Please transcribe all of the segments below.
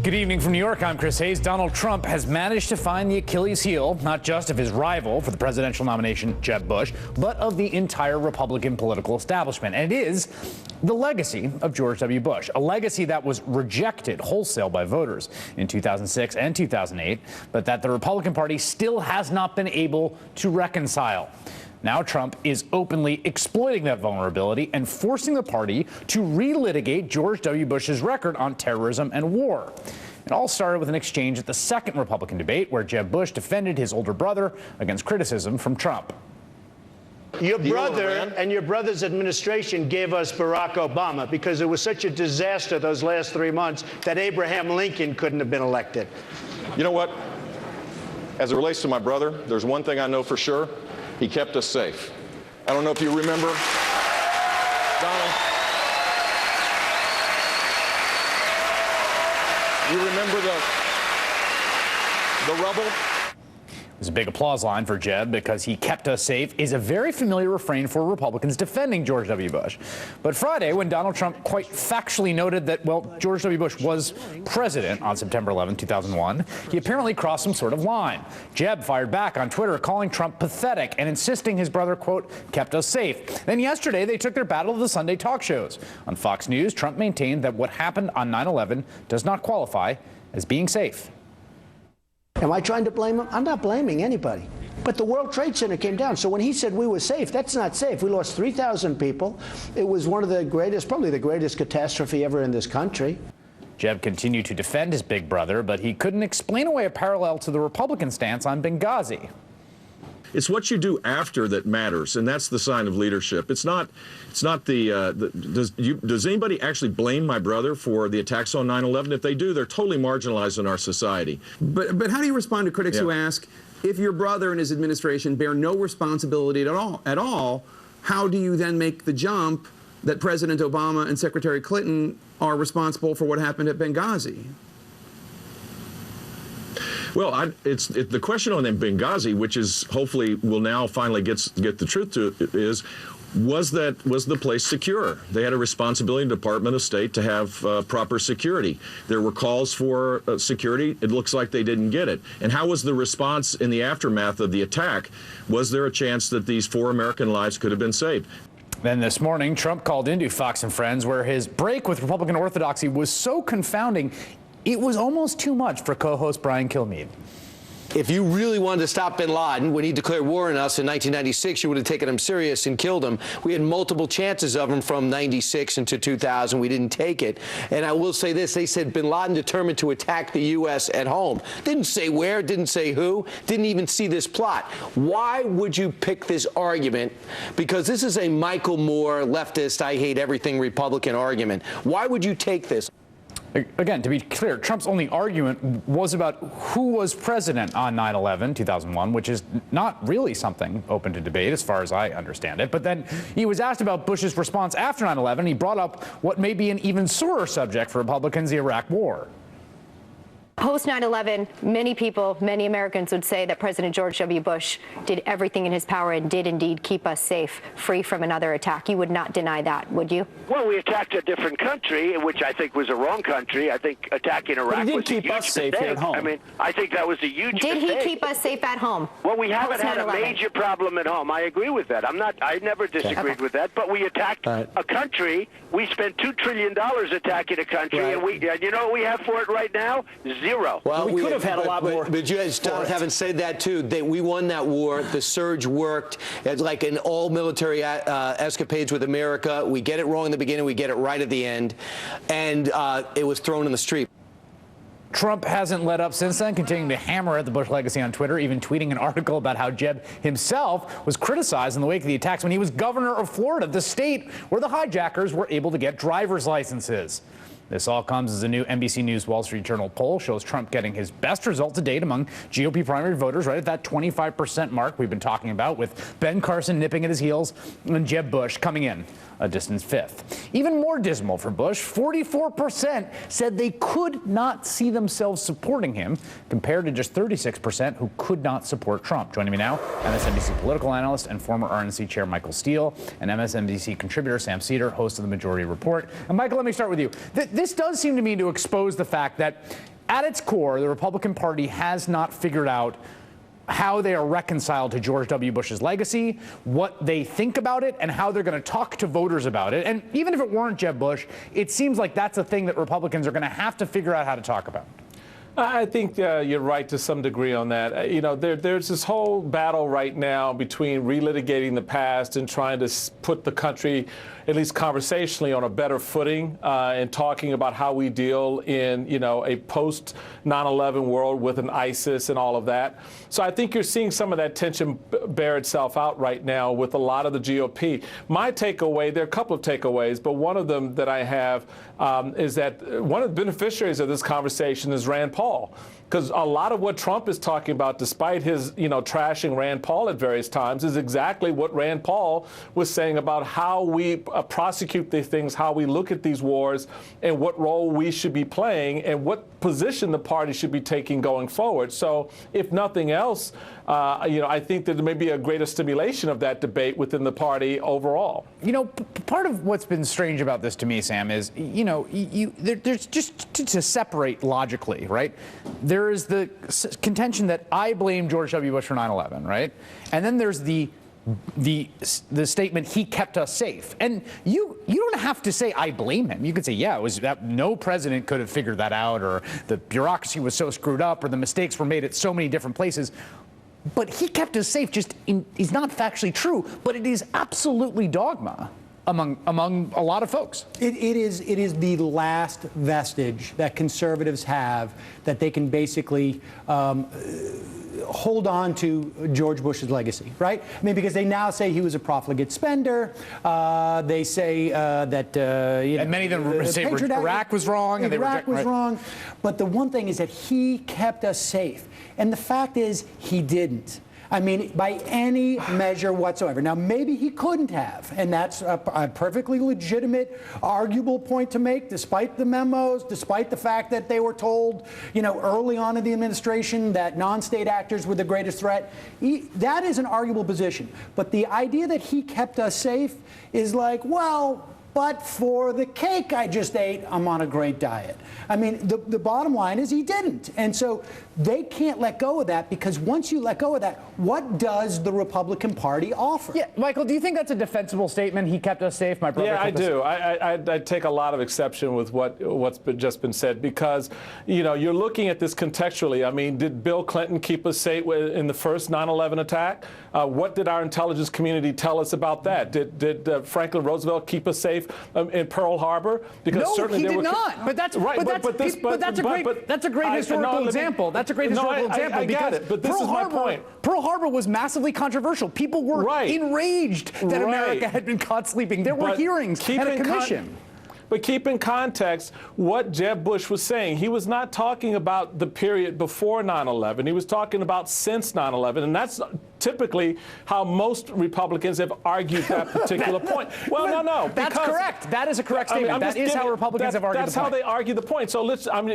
Good evening from New York. I'm Chris Hayes. Donald Trump has managed to find the Achilles heel, not just of his rival for the presidential nomination, Jeb Bush, but of the entire Republican political establishment. And it is the legacy of George W. Bush, a legacy that was rejected wholesale by voters in 2006 and 2008, but that the Republican Party still has not been able to reconcile. Now Trump is openly exploiting that vulnerability and forcing the party to relitigate George W. Bush's record on terrorism and war. It all started with an exchange at the second Republican debate where Jeb Bush defended his older brother against criticism from Trump. Your brother and your brother's administration gave us Barack Obama because it was such a disaster those last 3 months that Abraham Lincoln couldn't have been elected. You know what? As it relates to my brother, there's one thing I know for sure. He kept us safe. I don't know if you remember, Donald. You remember the rubble? There's a big applause line for Jeb because he kept us safe is a very familiar refrain for Republicans defending George W. Bush. But Friday, when Donald Trump quite factually noted that, well, George W. Bush was president on September 11, 2001, he apparently crossed some sort of line. Jeb fired back on Twitter, calling Trump pathetic and insisting his brother, quote, kept us safe. Then yesterday, they took their battle to the Sunday talk shows. On Fox News, Trump maintained that what happened on 9/11 does not qualify as being safe. Am I trying to blame him? I'm not blaming anybody. But the World Trade Center came down. So when he said we were safe, that's not safe. We lost 3,000 people. It was one of the greatest, probably the greatest catastrophe ever in this country. Jeb continued to defend his big brother, but he couldn't explain away a parallel to the Republican stance on Benghazi. It's what you do after that matters, and that's the sign of leadership. It's not does anybody actually blame my brother for the attacks on 9/11? If they do, they're totally marginalized in our society. But how do you respond to critics who ask, if your brother and his administration bear no responsibility at all, how do you then make the jump that President Obama and Secretary Clinton are responsible for what happened at Benghazi? Well, the question on Benghazi, which is hopefully will now finally get the truth to it, is was the place secure? They had a responsibility in the Department of State to have proper security. There were calls for security. It looks like they didn't get it. And how was the response in the aftermath of the attack? Was there a chance that these 4 American lives could have been saved? Then this morning, Trump called into Fox and Friends, where his break with Republican orthodoxy was so confounding, it was almost too much for co-host Brian Kilmeade. If you really wanted to stop bin Laden when he declared war on us in 1996, you would have taken him serious and killed him. We had multiple chances of him from 96 into 2000. We didn't take it. And I will say this. They said bin Laden determined to attack the U.S. at home. Didn't say where, didn't say who, didn't even see this plot. Why would you pick this argument? Because this is a Michael Moore, leftist, I hate everything Republican argument. Why would you take this? Again, to be clear, Trump's only argument was about who was president on 9/11, 2001, which is not really something open to debate as far as I understand it. But then he was asked about Bush's response after 9/11. He brought up what may be an even sorer subject for Republicans, the Iraq War. Post 9/11, many people, many Americans would say that President George W. Bush did everything in his power and did indeed keep us safe, free from another attack. You would not deny that, would you? Well, we attacked a different country, which I think was a wrong country. I think attacking Iraq was a huge mistake. Here at home. I mean, I think that was a huge mistake. Did he keep us safe at home? Well, we haven't had a 9/11. major problem at home. I agree with that. I never disagreed with that. But we attacked a country. We spent $2 trillion attacking a country, and you know what we have for it right now? Zero. Well, we could have had a lot more. But you guys haven't said that, too. We won that war. The surge worked. It's like in all military escapades with America. We get it wrong in the beginning. We get it right at the end. And it was thrown in the street. Trump hasn't let up since then, continuing to hammer at the Bush legacy on Twitter, even tweeting an article about how Jeb himself was criticized in the wake of the attacks when he was governor of Florida, the state where the hijackers were able to get driver's licenses. This all comes as a new NBC News Wall Street Journal poll shows Trump getting his best result to date among GOP primary voters, right at that 25% mark we've been talking about, with Ben Carson nipping at his heels and Jeb Bush coming in a distant fifth. Even more dismal for Bush, 44% said they could not see themselves supporting him, compared to just 36% who could not support Trump. Joining me now, MSNBC political analyst and former RNC chair Michael Steele, and MSNBC contributor Sam Seder, host of The Majority Report. And Michael, let me start with you. this does seem to me to expose the fact that at its core, the Republican Party has not figured out how they are reconciled to George W. Bush's legacy, what they think about it, and how they're going to talk to voters about it. And even if it weren't Jeb Bush, it seems like that's a thing that Republicans are going to have to figure out how to talk about. I think you're right to some degree on that. There's this whole battle right now between relitigating the past and trying to put the country, at least conversationally, on a better footing and talking about how we deal in, a post 9/11 world with an ISIS and all of that. So I think you're seeing some of that tension bear itself out right now with a lot of the GOP. My takeaway, there are a couple of takeaways, but one of them that I have is that one of the beneficiaries of this conversation is Rand Paul. Because a lot of what Trump is talking about, despite his, trashing Rand Paul at various times, is exactly what Rand Paul was saying about how we prosecute these things, how we look at these wars, and what role we should be playing, and what position the party should be taking going forward. So, if nothing else, I think that there may be a greater stimulation of that debate within the party overall. Part of what's been strange about this to me, Sam, is, there's just to separate logically, right? There is the contention that I blame George W. Bush for 9/11, right? And then there's the statement he kept us safe. And you don't have to say I blame him. You could say, yeah, it was that no president could have figured that out, or the bureaucracy was so screwed up, or the mistakes were made at so many different places. But he kept us safe is not factually true, but it is absolutely dogma among a lot of folks. It is the last vestige that conservatives have that they can basically hold on to George Bush's legacy, right? I mean, because they now say he was a profligate spender. They say that and many of them say Iraq was wrong, and Iraq was wrong. But the one thing is that he kept us safe, and the fact is he didn't. I mean, by any measure whatsoever. Now, maybe he couldn't have, and that's a perfectly legitimate, arguable point to make, despite the memos, despite the fact that they were told, early on in the administration that non-state actors were the greatest threat. That is an arguable position. But the idea that he kept us safe is like, well, but for the cake I just ate, I'm on a great diet. I mean, the bottom line is he didn't. And so they can't let go of that, because once you let go of that, what does the Republican Party offer? Yeah, Michael, do you think that's a defensible statement? He kept us safe, my brother. Yeah, I do. I take a lot of exception with what's just been said, because, you're looking at this contextually. I mean, did Bill Clinton keep us safe in the first 9/11 attack? What did our intelligence community tell us about that? Did Franklin Roosevelt keep us safe in Pearl Harbor? Because no, certainly he did not. But that's right. But that's a great historical example. That's a great historical example. I get it, but this is my point. Pearl Harbor was massively controversial. People were enraged that America had been caught sleeping. There were hearings and a commission. But keep in context what Jeb Bush was saying. He was not talking about the period before 9/11. He was talking about since 9/11. And that's typically how most Republicans have argued that particular point. Well, no. That's correct. That is a correct statement. That is how Republicans have argued the point. That's how they argue the point. So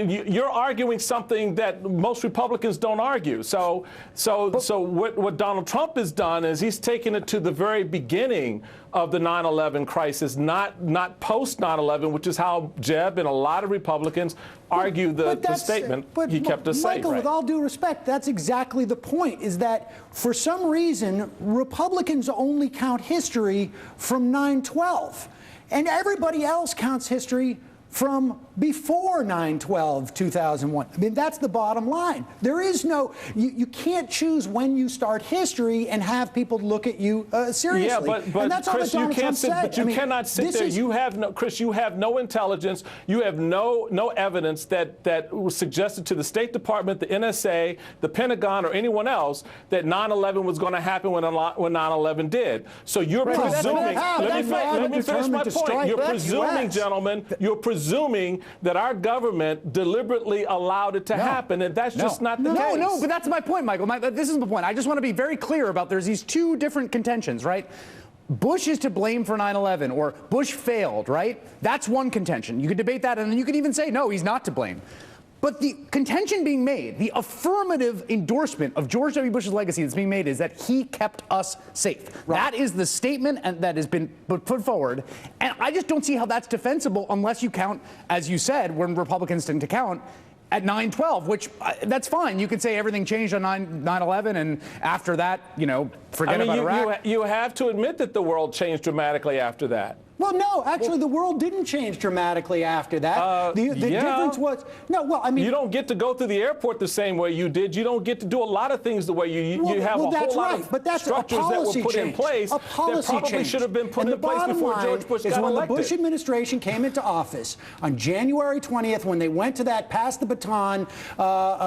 you're arguing something that most Republicans don't argue. So what Donald Trump has done is he's taken it to the very beginning of the 9/11 crisis, not post 9/11, which is how Jeb and a lot of Republicans argue the statement. He kept us safe. Michael, with all due respect, that's exactly the point, is that for some reason, Republicans only count history from 9/12, and everybody else counts history from before 9/12/2001. I mean, that's the bottom line. There is no, you can't choose when you start history and have people look at you seriously. Yeah, but and that's Chris, all that Donald Trump said. But you cannot sit there. You have no, Chris. You have no intelligence. You have no evidence that was suggested to the State Department, the NSA, the Pentagon, or anyone else that 9/11 was going to happen when 9/11 did. So you're presuming. Let me finish my point. You're presuming, gentlemen. You're presuming that our government deliberately allowed it to happen, and that's just not the case. No, but that's my point, Michael. This is the point. I just want to be very clear about there's these two different contentions, right? Bush is to blame for 9/11, or Bush failed, right? That's one contention. You could debate that, and then you could even say, no, he's not to blame. But the contention being made, the affirmative endorsement of George W. Bush's legacy that's being made is that he kept us safe. Right. That is the statement that has been put forward. And I just don't see how that's defensible unless you count, as you said, when Republicans tend to count, at 9/12, which that's fine. You could say everything changed on 9/11, and after that, forget about Iraq. You have to admit that the world changed dramatically after that. Well, no, actually, the world didn't change dramatically after that. The difference was, you don't get to go through the airport the same way you did. You don't get to do a lot of things the way you have a whole lot of structures that were put in place that probably should have been put in place before George Bush got elected. When the Bush administration came into office on January 20th, when they went to that pass the baton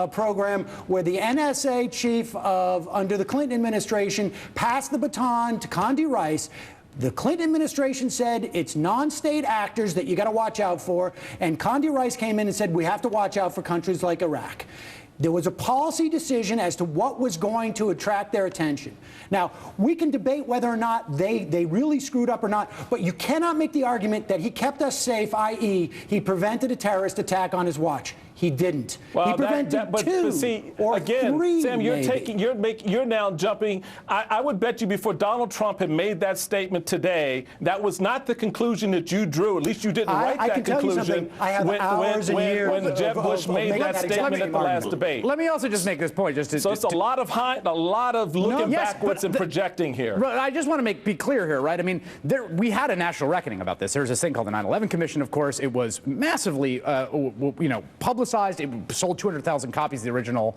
program, where the NSA chief under the Clinton administration passed the baton to Condi Rice, the Clinton administration said it's non-state actors that you got to watch out for, and Condi Rice came in and said we have to watch out for countries like Iraq. There was a policy decision as to what was going to attract their attention. Now, we can debate whether or not they really screwed up or not, but you cannot make the argument that he kept us safe, i.e., he prevented a terrorist attack on his watch. He didn't. Well, he prevented two or three. Sam, you're now jumping. I would bet you before Donald Trump had made that statement today, that was not the conclusion that you drew. At least you didn't write that conclusion when Jeb Bush made that statement at the last debate. Let me also just make this point. So it's a lot of looking backwards and projecting here. I just want to be clear here, right? I mean, we had a national reckoning about this. There was this thing called the 9/11 Commission, of course. It was massively, publicized. It sold 200,000 copies of the original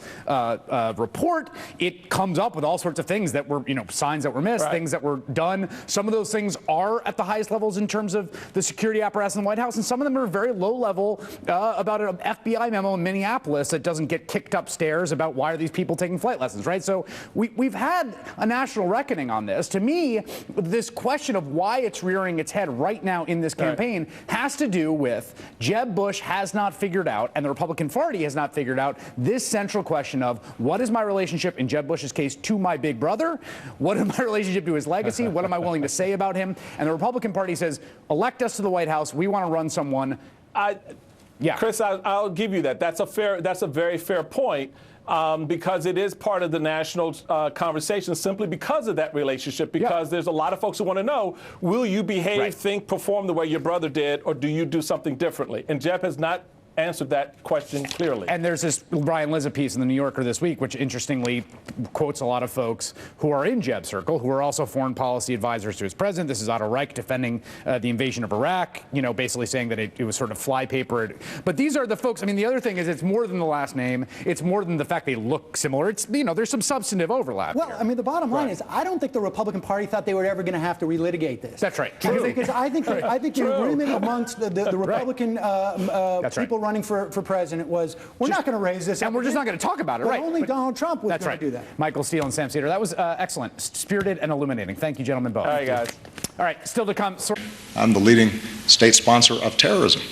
report. It comes up with all sorts of things that were, signs that were missed, things that were done. Some of those things are at the highest levels in terms of the security apparatus in the White House, and some of them are very low level about an FBI memo in Minneapolis that doesn't get kicked upstairs about why are these people taking flight lessons, right? So we've had a national reckoning on this. To me, this question of why it's rearing its head right now in this campaign has to do with Jeb Bush has not figured out, and the Republican Party has not figured out, this central question of what is my relationship, in Jeb Bush's case, to my big brother? What is my relationship to his legacy? What am I willing to say about him? And the Republican Party says, elect us to the White House. We want to run someone. Chris, I'll give you that. That's a very fair point. Because it is part of the national conversation simply because of that relationship, because there's a lot of folks who want to know, will you behave, think, perform the way your brother did, or do you do something differently? And Jeb has not answered that question clearly. And there's this Brian Lizza piece in the New Yorker this week, which interestingly quotes a lot of folks who are in Jeb's circle, who are also foreign policy advisors to his president. This is Otto Reich defending the invasion of Iraq, basically saying that it was sort of flypapered. But these are the folks. I mean, the other thing is it's more than the last name. It's more than the fact they look similar. It's, there's some substantive overlap. Well, here. I mean, the bottom line is I don't think the Republican Party thought they were ever going to have to relitigate this. That's right. Because I think the agreement amongst the Republican people running for president was, we're not going to raise this. And we're just not going to talk about it, right? Only Donald Trump was going to do that. Michael Steele and Sam Seder. That was excellent, spirited, and illuminating. Thank you, gentlemen, both. All right, guys. All right, still to come. I'm the leading state sponsor of terrorism.